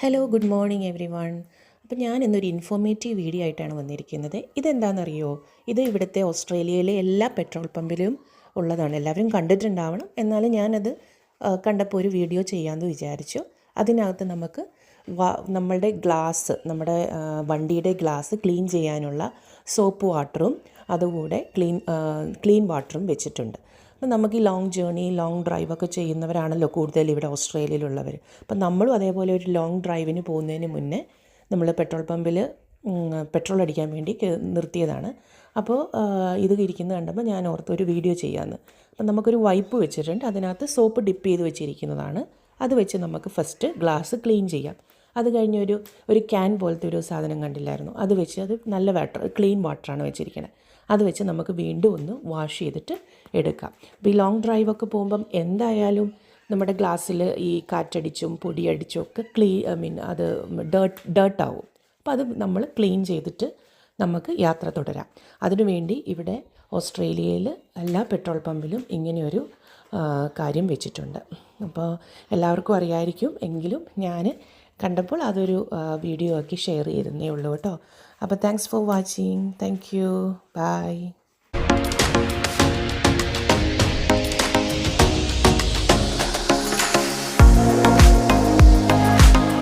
Hello good morning every one. അപ്പോൾ ഞാൻ ഇന്നൊരു ഇൻഫോർമേറ്റീവ് വീഡിയോ ആയിട്ടാണ് വന്നിരിക്കുന്നത്. ഇതെന്താണെന്നറിയോ? ഇത് ഇവിടുത്തെ ഓസ്ട്രേലിയയിലെ എല്ലാ പെട്രോൾ പമ്പിലും ഉള്ളതാണ്. എല്ലാവരും കണ്ടിട്ടുണ്ടാവണം. എന്നാലും ഞാനത് കണ്ടപ്പോൾ ഒരു വീഡിയോ ചെയ്യാമെന്ന് വിചാരിച്ചു. അതിനകത്ത് നമുക്ക് നമ്മളുടെ ഗ്ലാസ്, നമ്മുടെ വണ്ടിയുടെ ഗ്ലാസ് ക്ലീൻ ചെയ്യാനുള്ള സോപ്പ് വാട്ടറും അതുകൂടെ ക്ലീൻ വാട്ടറും വെച്ചിട്ടുണ്ട്. അപ്പം നമുക്ക് ഈ ലോങ് ജേർണി, ലോങ് ഡ്രൈവൊക്കെ ചെയ്യുന്നവരാണല്ലോ കൂടുതൽ ഇവിടെ ഓസ്ട്രേലിയയിലുള്ളവർ. അപ്പം നമ്മളും അതേപോലെ ഒരു ലോങ് ഡ്രൈവിന് പോകുന്നതിന് മുന്നേ നമ്മൾ പെട്രോൾ പമ്പിൽ പെട്രോൾ അടിക്കാൻ വേണ്ടി നിർത്തിയതാണ്. അപ്പോൾ ഇത് ഇരിക്കുന്നത് കണ്ടപ്പോൾ ഞാൻ ഓർത്ത് ഒരു വീഡിയോ ചെയ്യാമെന്ന്. അപ്പം നമുക്കൊരു വൈപ്പ് വെച്ചിട്ടുണ്ട്, അതിനകത്ത് സോപ്പ് ഡിപ്പ് ചെയ്ത് വെച്ചിരിക്കുന്നതാണ്. അത് വെച്ച് നമുക്ക് ഫസ്റ്റ് ഗ്ലാസ് ക്ലീൻ ചെയ്യാം. അത് കഴിഞ്ഞ് ഒരു ക്യാൻ പോലത്തെ ഒരു സാധനം കണ്ടില്ലായിരുന്നു, അത് വെച്ച് അത് നല്ല ക്ലീൻ വാട്ടറാണ് വെച്ചിരിക്കുന്നത്. അത് വെച്ച് നമുക്ക് വീണ്ടും ഒന്ന് വാഷ് ചെയ്തിട്ട് എടുക്കാം. അപ്പോൾ ഈ ലോങ് ഡ്രൈവൊക്കെ പോകുമ്പം എന്തായാലും നമ്മുടെ ഗ്ലാസ്സിൽ ഈ കാറ്റടിച്ചും പൊടിയടിച്ചും ഒക്കെ അത് ഡേർട്ടാവും. അപ്പോൾ അത് നമ്മൾ ക്ലീൻ ചെയ്തിട്ട് നമുക്ക് യാത്ര തുടരാം. അതിനുവേണ്ടി ഇവിടെ ഓസ്ട്രേലിയയിൽ എല്ലാ പെട്രോൾ പമ്പിലും ഇങ്ങനെയൊരു കാര്യം വെച്ചിട്ടുണ്ട്. അപ്പോൾ എല്ലാവർക്കും അറിയാമായിരിക്കും, എങ്കിലും ഞാൻ കണ്ടപ്പോൾ അതൊരു വീഡിയോ ആക്കി ഷെയർ ചെയ്തേ ഉള്ളൂ കേട്ടോ. അപ്പോൾ thanks for watching. Thank you. By.